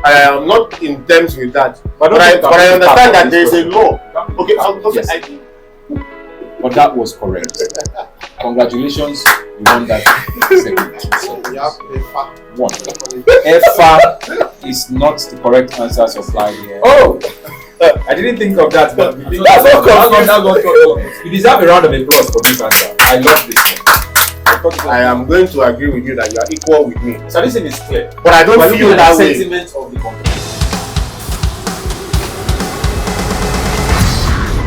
I am not in terms with that. But I understand that there is a law. Okay, Yes. But that was correct. Congratulations, you won that segment. So, one. EFA is not the correct answer supplied here. Oh! I didn't think of that, but That's what confused. you deserve a round of applause for this answer. I love this one. I am going to agree with you that you are equal with me. So this thing is clear. But I don't feel that way. Sentiment of the company.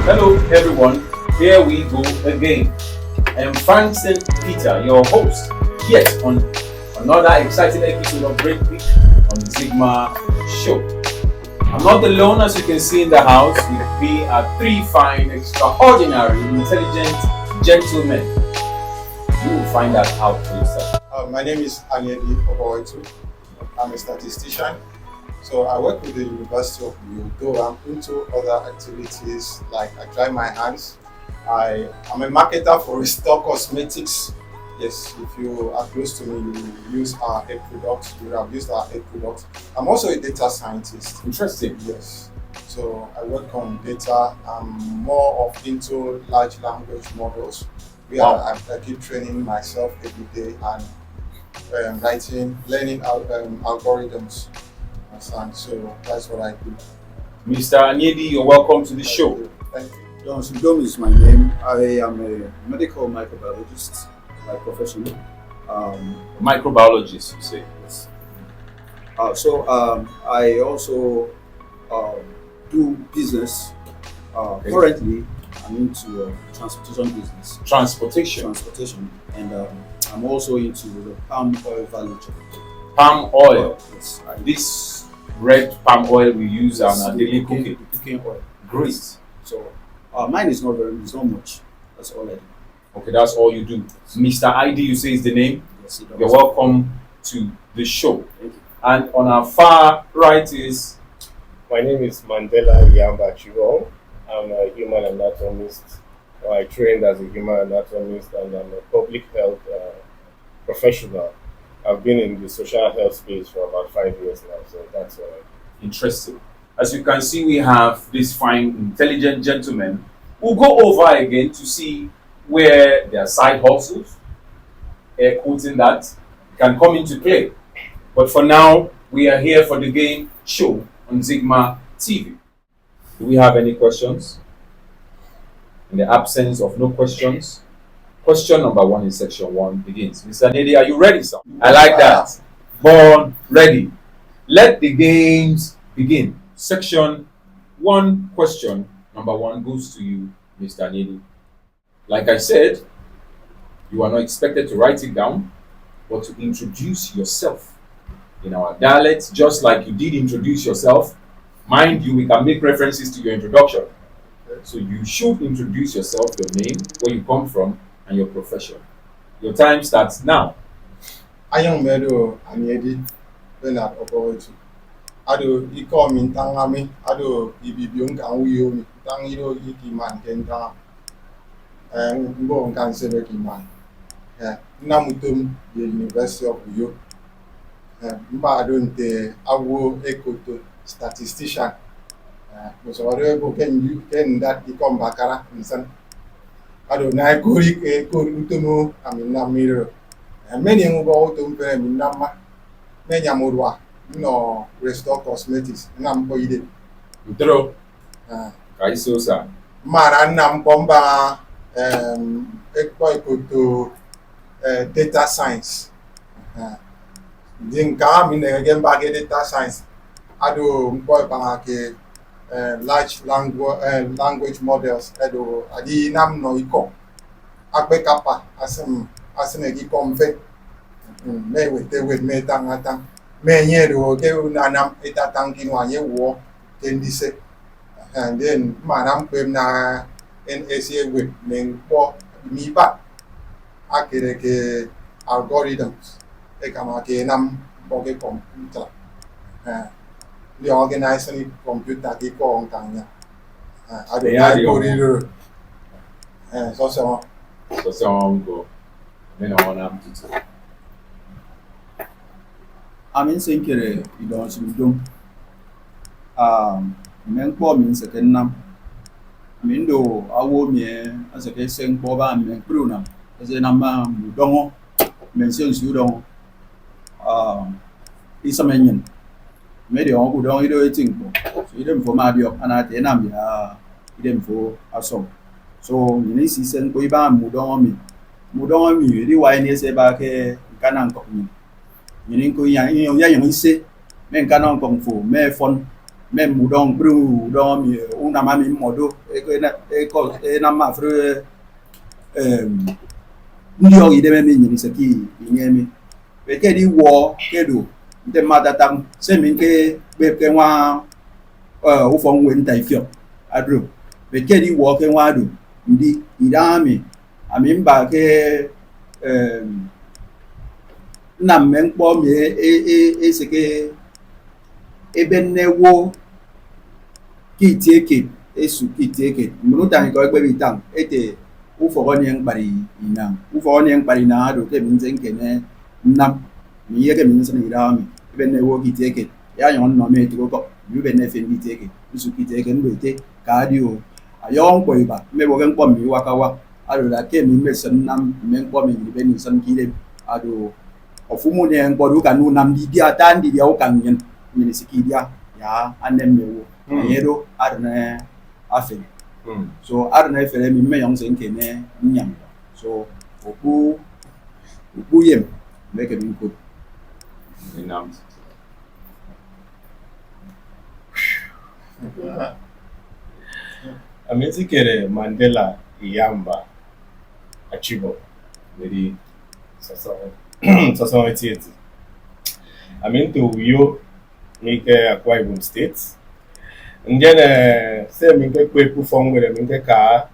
Hello everyone, here we go again. I am Francis Peter, your host, yet on another exciting episode of Break Week on the Zigmas show. I'm not alone, as you can see in the house. With me are three fine, extraordinary, intelligent gentlemen. You will find that out for yourself. My name is Anyedi Obowetu. I'm a statistician. So I work with the University of Uyo, though I'm into other activities like I dry my hands. I'm a marketer for Restore Cosmetics. Yes, if you are close to me, you use our hair products. You have used our hair products. I'm also a data scientist. Interesting. Yes. So I work on data. I'm more of into large language models. I keep training myself every day and learning algorithms. So that's what I do. Mr. Anyedi, you're welcome to the show. Thank you. John Sudom is my name. I am a medical microbiologist by profession. Microbiologist, you say? Yes. I also do business. Okay. Currently, I'm into transportation business. Transportation. And I'm also into the palm oil value chain. Palm oil. Yes, This red palm oil we use on our daily cooking. Cooking oil. Great. So mine is not much. That's all I do. Okay, that's all you do. Mr. ID, you say is the name. Yes, You're welcome to the show. Thank you. And on our far right is My name is Mandela Yamba Chigo. I'm a human anatomist. I trained as a human anatomist and I'm a public health professional. I've been in the social health space for about 5 years now, so that's what I do. interesting. As you can see, we have this fine, intelligent gentleman. We'll go over again to see where their side hustles, air quoting that, can come into play. But for now, we are here for the game show on Zigmas TV. Do we have any questions? In the absence of no questions, question number 1 in section 1 begins. Mr. Nedi, are you ready, sir? I like that. Born ready. Let the games begin. Section 1, question number 1 goes to you, Mr. Nedi. Like I said, you are not expected to write it down, but to introduce yourself in our dialect, just like you did introduce yourself. Mind you, we can make references to your introduction. So you should introduce yourself, your name, where you come from, and your profession. Your time starts now. Ayong Medo Anyedi Bernard Obowetu. Ado iko min tangami, ado ibibiung kang uyo mi tang iro ikiman kentang. Mbo kan sebe kiman. Namutum the University of Uyo. Mba ado nte awo ekoto statistician. So whatever ken that ikom bakara insan. Ado na kori utumu amina miro. Many ngo utum pe minama. Menya murwa no Restore Cosmetics nam ko ide. Utro. Kaiso sa. Mara nam bomba ekoto data science. Din ka mi ne gen ba data science. Ado mpo pa ke large language models edo adi nam no iko akpe kapa asem egi konve me with me tangata me nyero ke unanam etatangi no anye wo kendise and then manam pem na NSA with me po mi ba akere ke algorithms e kama ke nam boge computer the organizing computer ki ko on tanya ado na koriro so go men on am to I'm in Sinkere, Idon Sudom. men po min se ken nam min do awo mi ase ke sen po ba men pruna ase nam ma mu dongo men sen su dongo isa menyen me de on ku dongo ido eting po so idem fo ma bio ana te nam ya idem fo aso so ni si sen ko iba mu dongo mi ri wa ni se ba ke kanan ko ni ko ya yang ise men kanan ko fo me fon même moudon bru don mi una mami modo e ko e na ma fre ndi o ide me ni saki nyemi be ke di wo ke do de mata tam se min ke be ke wa u fon wen tai fio adro be ke di wo ke wa do ndi idami ami mba ke na men po mi e se ke ebe nnewo kitieke esu kitieke munuta ko egbe bitan ete ufo ni ngpari ina ufo ni ngpari na do ke minze nkene nam mi ye ke minze ni dami ebe nnewo kitieke ya yon no me to ko mi be ne fe kitieke esu kitieke ndo ete ka dio ayon ko iba me bo ken ko mi wakawa ado la ke mi me san nam men ko mi be ni san kile ado ofumu ne ngbodu kanu nam di dia tan di dia o kan yen ni sikidia ya anem mewo yedo arne afel so arne fele mi me yong sen kene nyam so oku yem make me good Enam. Ametikere Mandela Iyamba Achibo Very sasa 88. Aminto Uyo mike Akwa Ibom State. Njene se minke kwepu fongwe minke ka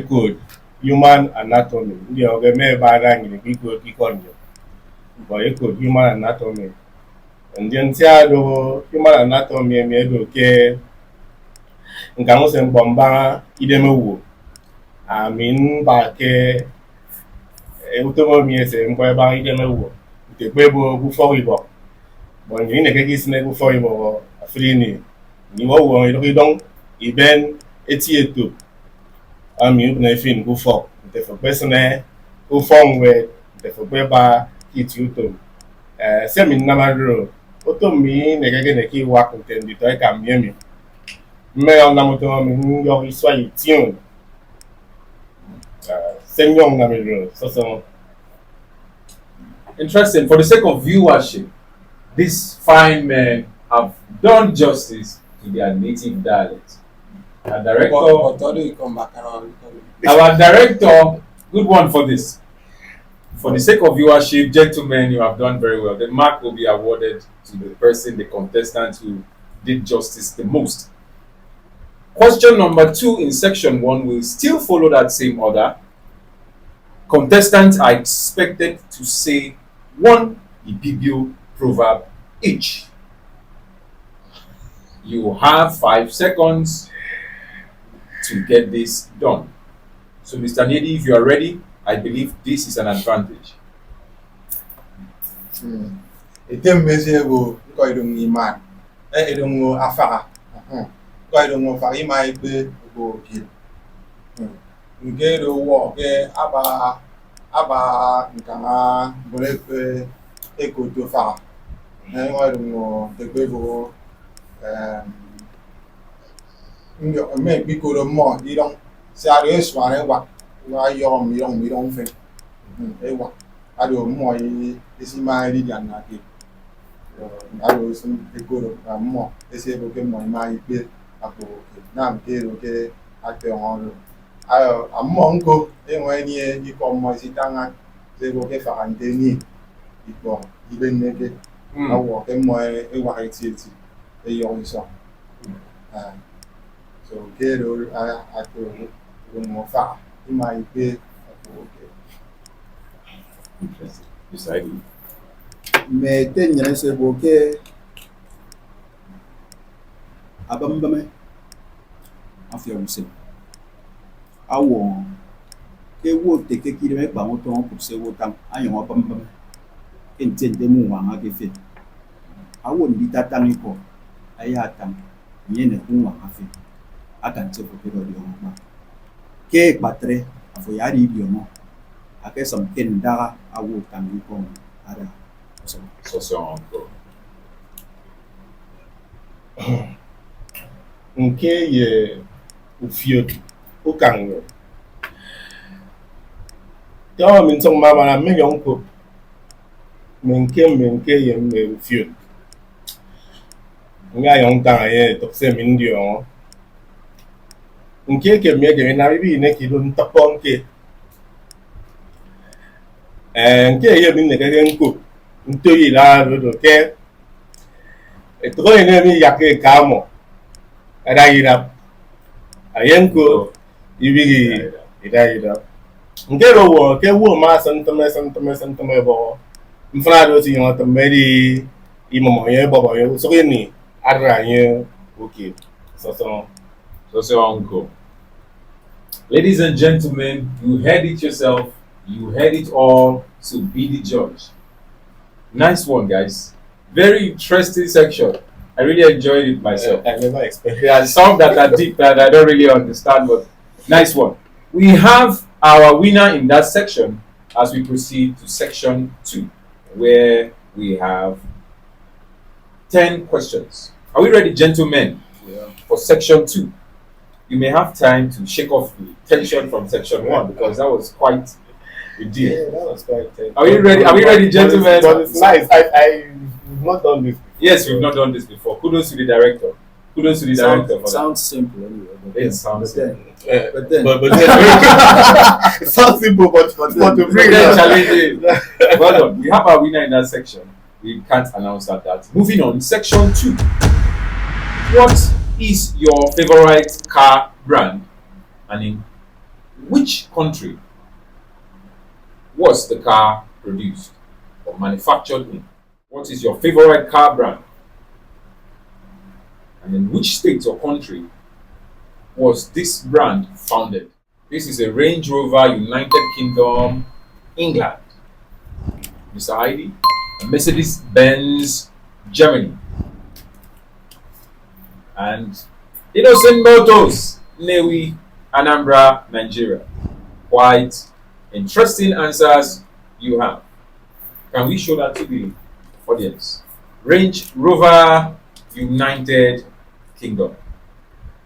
code human anatomy. Ndi oge me bara ngini kikonyo. But code human anatomy. Njene do human anatomy me do ke nka se mbomba idemewo. Amin ba ke utomo mi se mbo ba idemewo. Te kwebo ku foribo. Bon ni ne ke kisne ku foribo afrini. Ni wo idong iben etieto ami na fin go for the for person go form we the for ba kituto se mi na madro oto mi ne gege ne ki wa content to e ka mi me on na moto mi yo iswa ition senyon na madro so interesting. For the sake of viewership, these fine men have done justice to their native dialect. Our director, our director, good one for this. For the sake of viewership, gentlemen, you have done very well. The mark will be awarded to the person, the contestant who did justice the most. Question number 2 in section 1 will still follow that same order. Contestants are expected to say one Ibibio proverb each. You have 5 seconds to get this done. So, Mr. Nedi, if you are ready, I believe this is an advantage. Item mese go ko idong iman. Idong afara. Ko idong afara imai be go kid. Ngero wo ke aba nkanga bole eko to fa. Ngo idong te be go nyo me bi ko mo di dong sa re swa wa yo mi dong fe. Ewa ado mo isi mai di jan na ki ado sun te ko mo ese bo ke mo mai pe apo na ke ro ke ate on ayo ammo nko e won ni e ko mo si tanga se bo ke fa ante ni ipo ibe nege awo ke mo e wa ti e yo so so ke ro ato mo fa mai pe apo Interesting. Decided. me tenya se boke abambame afia wuse awo ke wo teke kire me pa moto on pour se wo tam ayon abambame entende mu wa ha ke fe awo ndi tatami ko aya tam nye ne kunwa afi akan tse ko di ma ke patre afo ya di mo ake som ken dara awu kan ko ada So uncle. nke ye ufio ukango tawa min song mama na me yonko menke ye me ufio nga yon kan ye to se min dio nke ke na bibi ne ki dun tapon ke nke ye min ne ke nko nto yi la do ke etro ene mi yake kamo ada yira ayenko ibigi ida nke ro wo ke wo ma santame bo mfra do ti yon tamedi imomo ye bobo ye so ni ara ye okay so uncle. Ladies and gentlemen, you heard it yourself. You heard it all. So be the judge. Nice one, guys. Very interesting section. I really enjoyed it myself. I never expected. There are some that are deep that I don't really understand, but nice one. We have our winner in that section as we proceed to section 2, where we have 10 questions. Are we ready, gentlemen, for section 2? You may have time to shake off the tension from section 1 because that was quite a deal. Yeah, that was quite. Are we ready? Are we ready, gentlemen? But it's nice. I've not done this before. Yes, we've not done this before. Kudos to the director. Kudos to the director. For that. Sounds simple anyway. It sounds simple. But then It sounds simple, but not to bring Very it. challenging. Well done. We have our winner in that section. We can't announce that. Moving on, section 2. What is your favorite car brand, and in which country was the car produced or manufactured in? What is your favorite car brand, and in which state or country was this brand founded? This is a Range Rover, United Kingdom, England. Mr. Heidi, a Mercedes-Benz, Germany. And Innocent Motors, Newi, Anambra, Nigeria. Quite interesting answers you have. Can we show that to the audience? Range Rover, United Kingdom.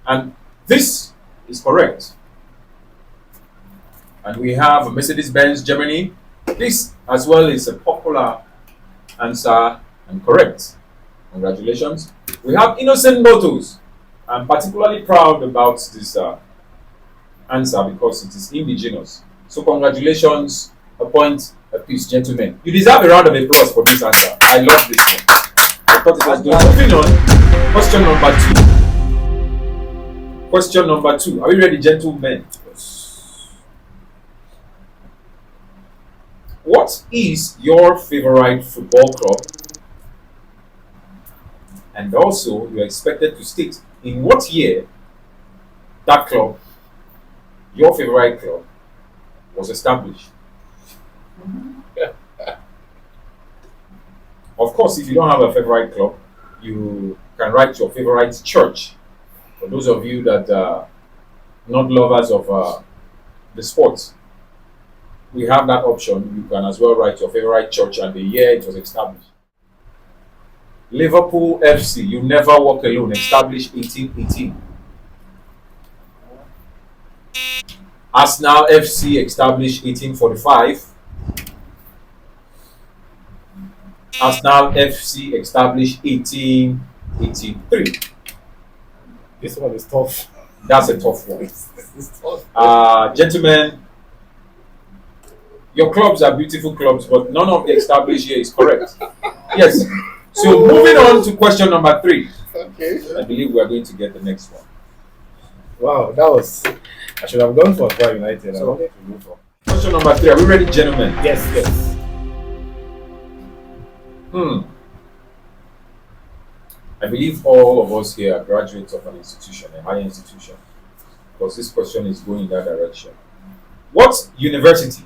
And this is correct. And we have Mercedes-Benz, Germany. This as well is a popular answer and correct. Congratulations. We have Innocent Motors. I'm particularly proud about this answer because it is indigenous. So congratulations, a point apiece, gentlemen. You deserve a round of applause for this answer. I love this one. I thought it was good. Moving on, question number 2. Question number 2. Are we ready, gentlemen? What is your favorite football club? And also, you are expected to state in what year that club, your favorite club, was established. Of course, if you don't have a favorite club, you can write your favorite church. For those of you that are not lovers of the sports, we have that option. You can as well write your favorite church and the year it was established. Liverpool FC, You Never Walk Alone, established 1818. Arsenal FC, established 1845. Arsenal FC, established 1883. This one is tough. That's a tough one. This is tough. Gentlemen, your clubs are beautiful clubs, but none of the established here is correct. Yes. So moving on to question number 3. Okay. I believe we are going to get the next one. Wow, that was. I should have gone for Bar United. I So- wanted to go for. Question number 3. Are we ready, gentlemen? Yes. I believe all of us here are graduates of an institution, a higher institution, because this question is going in that direction. What university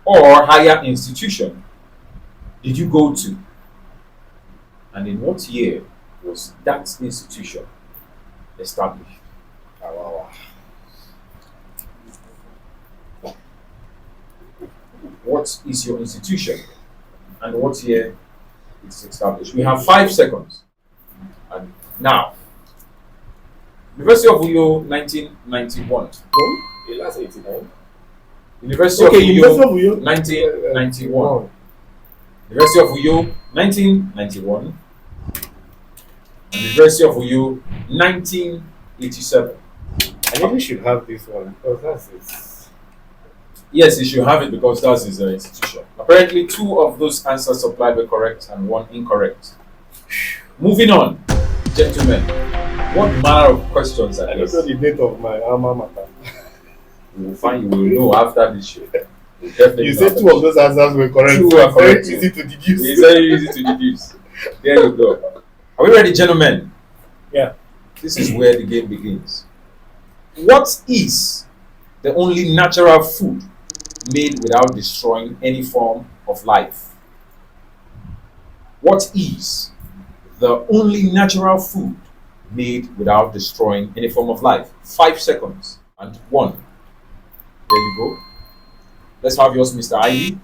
or higher institution did you go to? And in what year was was that institution established? What is your institution and what year it is established? We have 5 seconds. And now, University of Uyo, 1991. The last 89. University Okay, of Uyo, University of Uyo. 1991. University of Uyo, 1991. And University of Uyo, 1987. I think we should have this one because that's it. Yes, you should have it because that's his institution. Apparently, 2 of those answers supplied were correct and 1 incorrect. Moving on, gentlemen, what manner of questions are I don't these? know the date of my alma mater. You will find, you will know after this show. You definitely You know said after 2 of this those answers were correct. 2 so were it's very correct. easy to show. deduce. It's very easy to deduce. There you go. Are we ready, gentlemen? Yeah. This is where the game begins. What is the only natural food made without destroying any form of life? What is the only natural food made without destroying any form of life? 5 seconds and 1. There you go. Let's have yours, Mr. Ivy.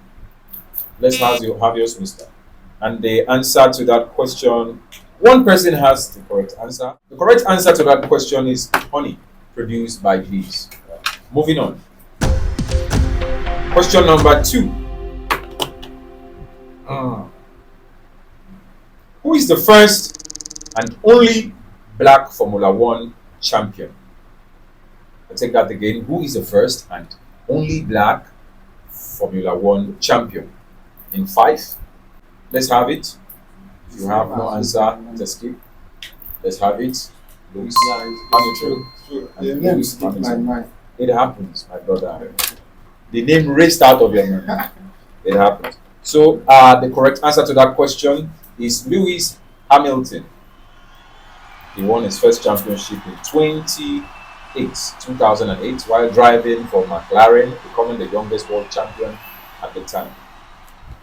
Let's have yours, Mr. And the answer to that question, one person has the correct answer. The correct answer to that question is honey, produced by bees. Moving on. Question number 2. Who is the first and only black Formula One champion? I'll take that again. Who is the first and only black Formula One champion? In 5. Let's have it. If you have no answer, just skip. Let's have it. Lewis Hamilton. The name stick my mind. It happens, my brother. The name raced out of your mind. It happens. So the correct answer to that question is Lewis Hamilton. He won his first championship in 2008 while driving for McLaren, becoming the youngest world champion at the time.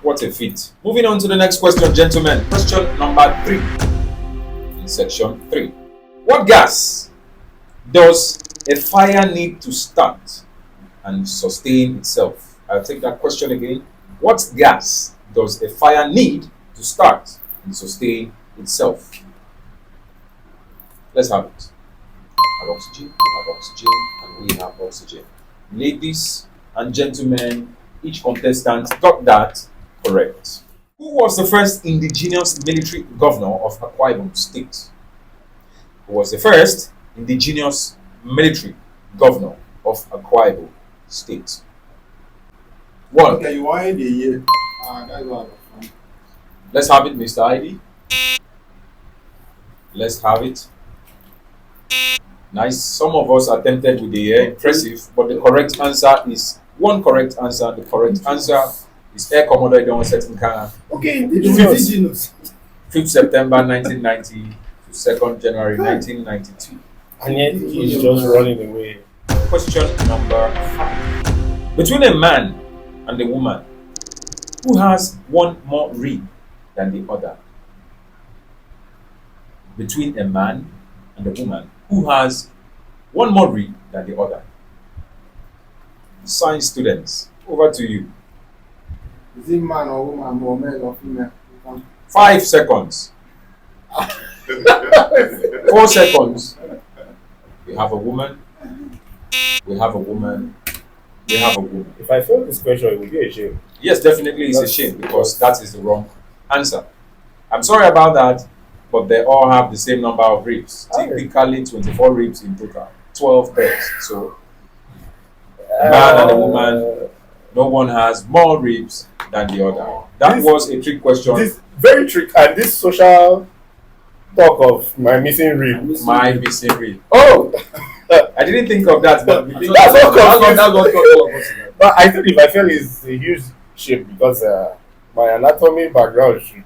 What a feat. Moving on to the next question, gentlemen. Question number 3 in section 3. What gas does a fire need to start and sustain itself? I'll take that question again. What gas does a fire need to start and sustain itself? Let's have it. We have oxygen, and we have oxygen. Ladies and gentlemen, each contestant got that correct. Who was the first indigenous military governor of Akwa Ibom State? Who was the first indigenous military governor of Akwa Ibom State? 1. Okay, you want the year? That's what I was. Let's have it, Mr. ID. Let's have it. Nice. Some of us attempted with the year. Impressive. But the correct answer is 1 correct answer. The correct answer is Air Commodore Don Setinka. Okay, Indigenous. 5th September 1990 to 2nd January 1992. and yet he's just running away. Question number 5. Between a man and a woman, who has one more rib than the other? Between a man and a woman, who has one more rib than the other? Science students, over to you. Is it man or woman or male or female? 5 seconds. 4 seconds. We have a woman. We have a woman. We have a woman. If I fail this question, it would be a shame. Yes, definitely it's a shame because that is the wrong answer. I'm sorry about that, but they all have the same number of ribs. Typically 24 ribs in total, 12 pairs. So a man and a woman, no one has more ribs than the other. That was a trick question. This very trick and this social talk of my missing rib. My missing rib. Oh, I didn't think of that, but we think That's what that's confused. all of us. But I think if I fail, it's a huge shame because my anatomy background should.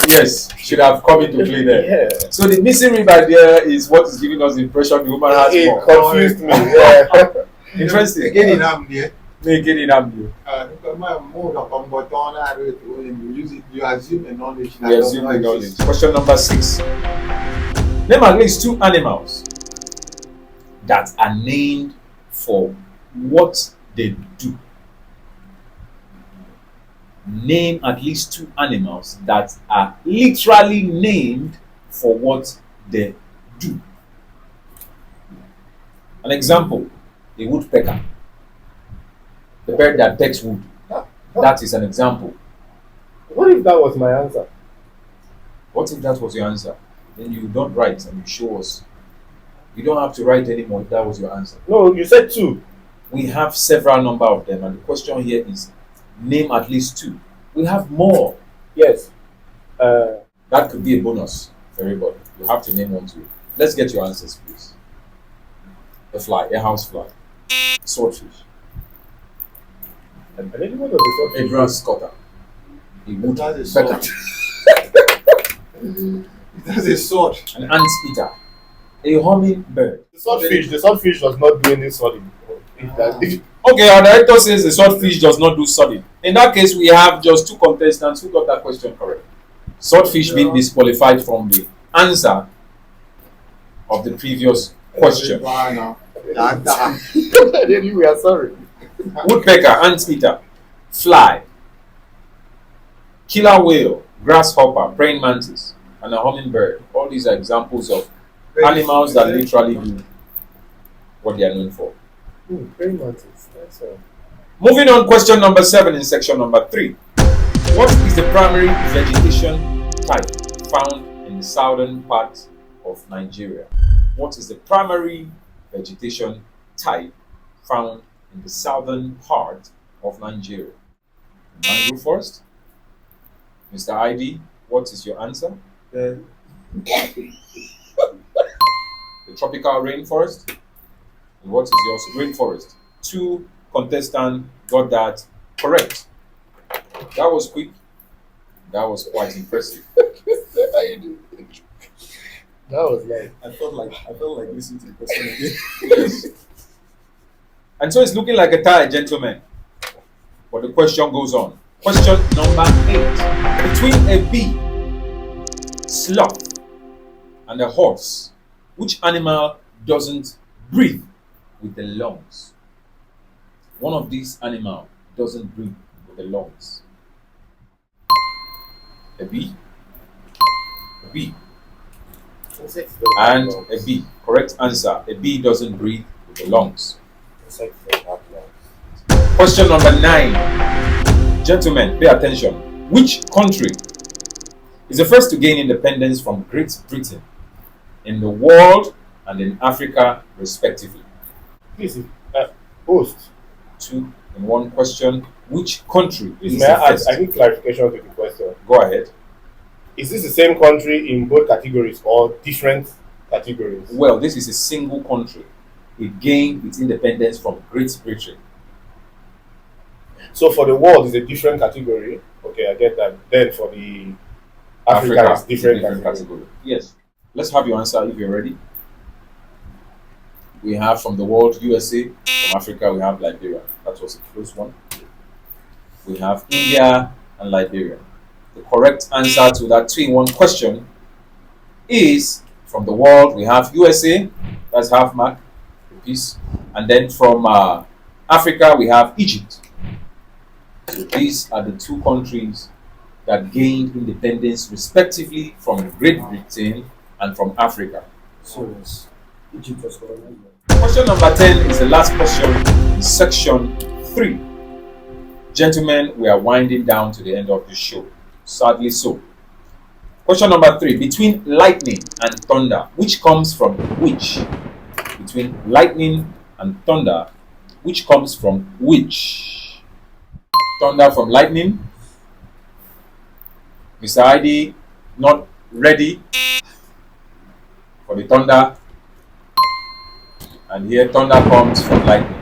Yes, should have come into play there. Yeah. So the missing rib idea is what is giving us the impression the woman has It more. confused me. Yeah. Interesting. Again, in Amdia. Make it in Ambu. Because my mode of combatant, you use it, you assume a knowledge. We assume the knowledge. Question number 6. Name at least 2 animals that are named for what they do. Name at least 2 animals that are literally named for what they do. An example, a woodpecker, the bird that pecks wood. That is an example. What if that was my answer? What if that was your answer? Then you don't write and you show us. You don't have to write anymore if that was your answer. No, you said 2. We have several number of them, and the question here is name at least 2. We have more. Yes. That could be a bonus for everybody. You have to name 1 too. Let's get your answers, please. A fly, a house fly, swordfish, I didn't know the a grass cutter, a That's a sword. woodpecker, That's a sword. an ant eater, a hummingbird. The swordfish does not do any sorting. Okay, our director says the swordfish does not do sorting. In that case, we have just 2 contestants who got that question correct. Swordfish being disqualified from the answer of the previous question. Then we are sorry. Woodpecker, ant eater, fly, killer whale, grasshopper, praying mantis, and a hummingbird. All these are examples of animals that literally do what they are known for. Very mantis. That's all. Moving on, question number 7 in section number 3. What is the primary vegetation type found in the southern part of Nigeria? What is the primary vegetation type found in the southern part of Nigeria? Mangrove forest? Mr. ID, what is your answer? The tropical rainforest? And what is yours? Rainforest. 2 contestants got that correct. That was quick. That was quite impressive. That was like I felt like listening to the question again. Yes. And so it's looking like a tie, gentlemen. But the question goes on. Question number 8. Between a bee, sloth, and a horse, which animal doesn't breathe with the lungs? One of these animals doesn't breathe with the lungs. A bee, insects and a bee. Correct answer. A bee doesn't breathe with the lungs. Insects don't have lungs. Question number 9. Gentlemen, pay attention. Which country is the first to gain independence from Great Britain in the world and in Africa, respectively? Please, host. 2 in 1 question. Which country Please, is may the I ask? first? I need clarification to the question. Go ahead. Is this the same country in both categories or different categories? Well, this is a single country. It gained its independence from Great Britain. So for the world is a different category. Okay, I get that. Then for the Africa is is a different category. category. Yes. Let's have your answer if you're ready. We have from the world USA. From Africa, we have Liberia. That was a close one. We have India and Liberia. The correct answer to that 2-in-1 question is from the world, we have USA. That's half mark, a piece. And then from Africa, we have Egypt. So these are the 2 countries that gained independence respectively from Great Britain and from Africa. So Egypt was colonized. Question number 10 is the last question in section 3. Gentlemen, we are winding down to the end of the show. Sadly so. Question number 3. Between lightning and thunder, which comes from which? Between lightning and thunder, which comes from which? Thunder from lightning. Mr. ID, not ready for the thunder. And here, thunder comes from lightning.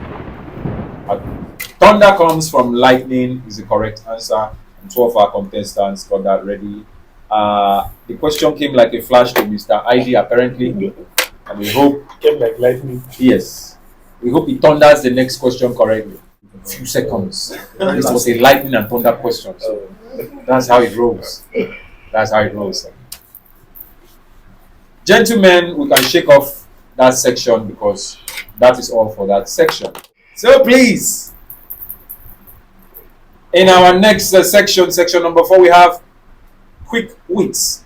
Thunder comes from lightning is the correct answer. And 2 of our contestants got that ready. The question came like a flash to Mr. ID, apparently. And we hope, Came like lightning. yes, we hope he thunders the next question correctly. A few seconds. This was a lightning and thunder question. So that's how it rolls. That's how it rolls. Gentlemen, we can shake off that section because that is all for that section. So please, in our next section, section number 4, we have quick wits.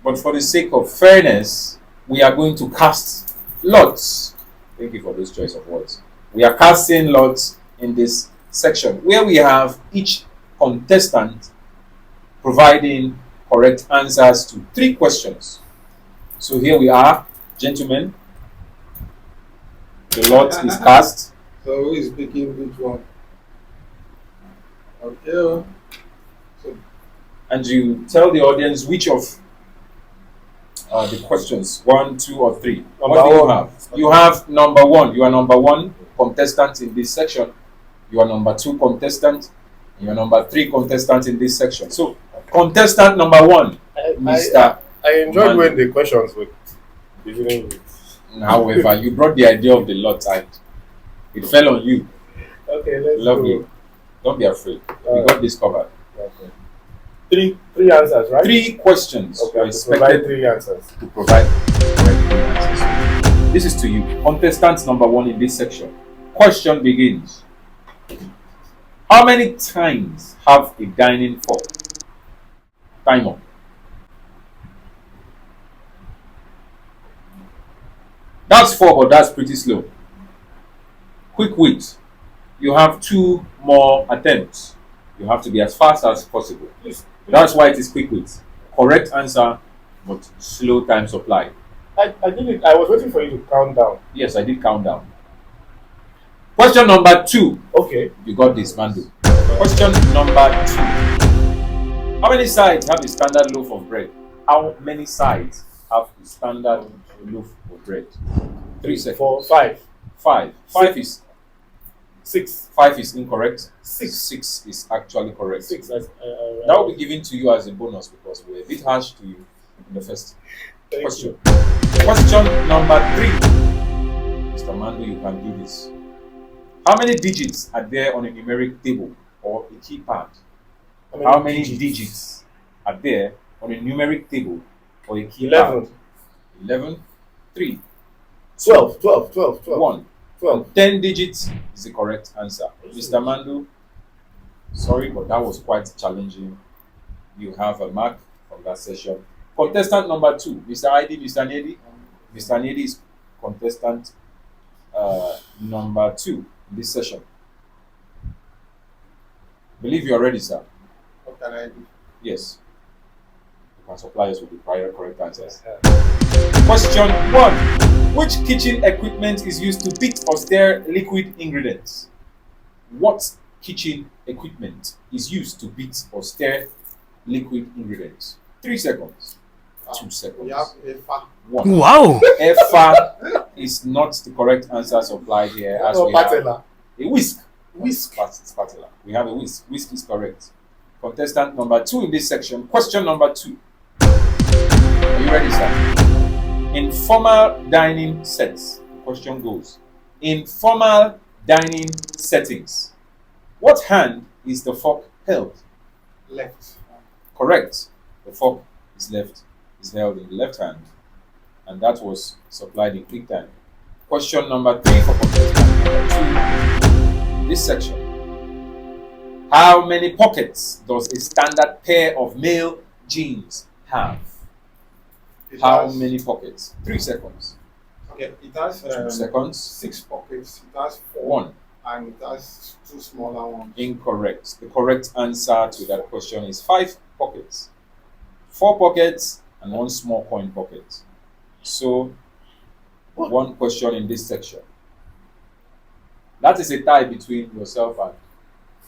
But for the sake of fairness, we are going to cast lots. Thank you for this choice of words. We are casting lots in this section where we have each contestant providing correct answers to 3 questions. So here we are, gentlemen. The lot is cast. So who is picking which one? Okay. And you tell the audience which of the questions, 1, 2, or 3. What do you have? You have number 1. You are number 1 contestant in this section. You are number 2 contestant. You are number 3 contestant in this section. So, contestant number 1, Mr. I enjoyed when the questions were beginning with. However, you brought the idea of the lot and it fell on you. Okay, let's Lovely. go. Don't be afraid. We got this covered. Okay. Three answers, right? 3 questions. Okay, You are to expected provide 3 answers. to provide correct 3 answers. This is to you. Contestant number 1 in this section. Question begins. How many times have a dining fork? Time up. That's 4, but that's pretty slow. Quick wit. You have 2 more attempts. You have to be as fast as possible. That's why it is quick wit. Correct answer, but slow time supply. I did it. I was waiting for you to count down. Yes, I did count down. Question number 2. Okay. You got this, Mando. Question number 2. How many sides have a standard loaf of bread? How many sides have a standard loaf of bread? 3 seconds. 4, 5. 5. 5 is 6. 5 is incorrect. 6. 6 is actually correct. 6. That will be given to you as a bonus because we're a bit harsh to you in the first question. Question number 3. Mr. Mando, you can do this. How many digits are there on a numeric table or a keypad? How many digits are there on a numeric table or a keypad? 11. 3. 12. 1. 12. 10 digits is the correct answer. Mr. Mando, sorry, but that was quite challenging. You have a mark from that session. Contestant number 2, Mr. ID, Mr. Nedi. Mr. Nedi is contestant number 2 in this session. Believe you are ready, sir. What can I do? Yes. You can supply us with the prior correct answers. Question 1. Which kitchen equipment is used to beat or stir liquid ingredients? What kitchen equipment is used to beat or stir liquid ingredients? 3 seconds. 2 seconds. We have a fa. 1. Wow! Effa is not the correct answer supplied here as we have Patella. a whisk. Whisk. Spatula. We have a whisk. Whisk is correct. Contestant number 2 in this section. Question number 2. Are you ready, sir? In formal dining sets, the question goes, in formal dining settings, what hand is the fork held? Left. Correct. The fork is held in the left hand, and that was supplied in quick time. Question number 3 for contestant number 2. This section. How many pockets does a standard pair of male jeans have? How many pockets? 3 seconds. Okay, it has 2 seconds. 6 pockets. It has 4. 1. And it has 2 smaller ones. Incorrect. The correct answer to that question is 5 pockets. 4 pockets and 1 small coin pocket. So, 1 question in this section. That is a tie between yourself and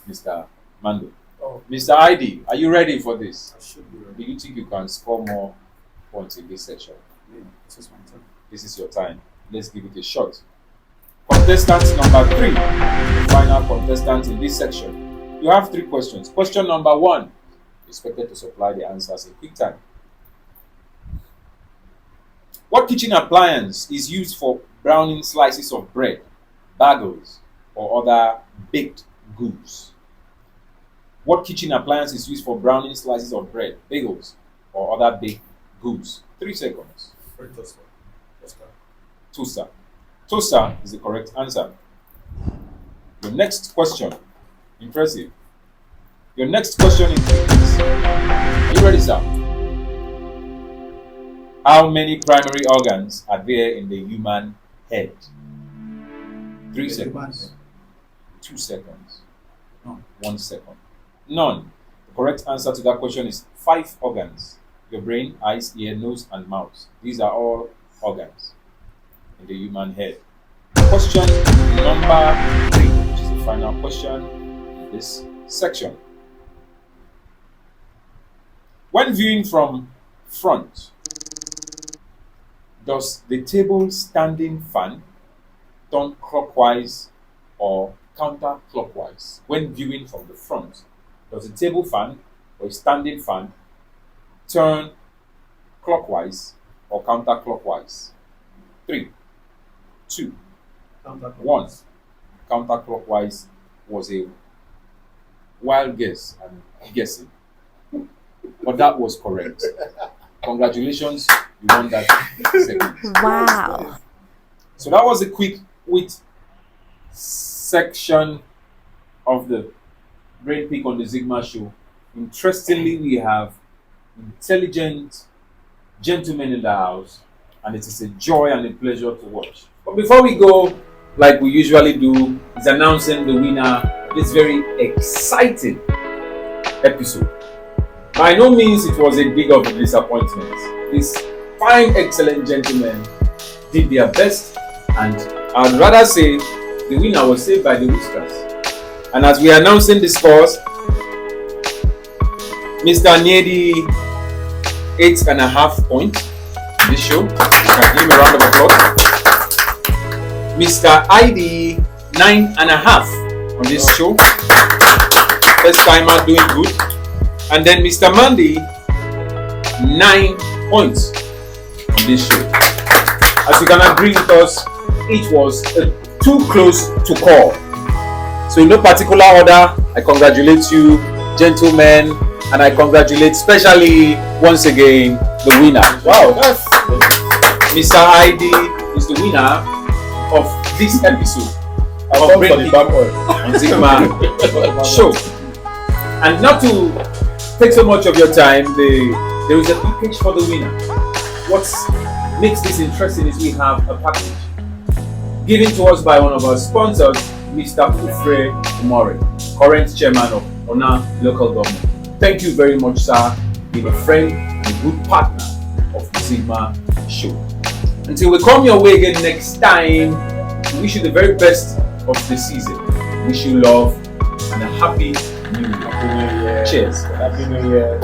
Mr. Mando. Oh. Mr. ID, are you ready for this? I should be ready. Do you think you can score more points in this section? Yeah, this is my turn. This is your time. Let's give it a shot. Contestant number 3, the final contestant in this section. You have 3 questions. Question number 1, expected to supply the answers in quick time. What kitchen appliance is used for browning slices of bread, bagels, or other baked goods? What kitchen appliance is used for browning slices of bread, bagels, or other baked goods? 3 seconds. Toaster. Toaster is the correct answer. Your next question. Impressive. Your next question is, are you ready, sir? How many primary organs are there in the human head? 3 seconds. 2 seconds. None. 1 second. None. The correct answer to that question is 5 organs. Your brain, eyes, ear, nose, and mouth. These are all organs in the human head. Question number 3, which is the final question in this section. When viewing from front, does the table standing fan turn clockwise or counterclockwise? When viewing from the front, does the table fan or a standing fan turn clockwise or counterclockwise? 3, 2, 1. Counterclockwise was a wild guess and guessing, but that was correct. Congratulations, you won that segment. Wow. So that was a quick wit section of the Brain Pick on the Zigmas show. Interestingly, we have intelligent gentlemen in the house, and it is a joy and a pleasure to watch. But before we go, like we usually do, is announcing the winner of this very exciting episode. By no means it was a big of a disappointment. These fine, excellent gentlemen did their best, and I'd rather say the winner was saved by the whiskers. And as we are announcing the scores, Mr. Niedi 8.5 points in this show. You can give him a round of applause. Mr. ID 9.5 on this show. First timer doing good. And then Mr. Mandy 9 points on this show. As you can agree with us, it was too close to call. So in no particular order, I congratulate you, gentlemen, and I congratulate especially once again the winner. Wow, that's Mr. ID is the winner of this episode of Brain Pick on Zigmas show. And not to take so much of your time, there is a package for the winner. What makes this interesting is we have a package given to us by one of our sponsors, Mr. Kufre Umore, current chairman of Ona local government. Thank you very much, sir. Being a friend and a good partner of the Zigmas show. Until we come your way again next time, we wish you the very best of the season. Wish you love and a happy New Year. Cheers. Happy New Year.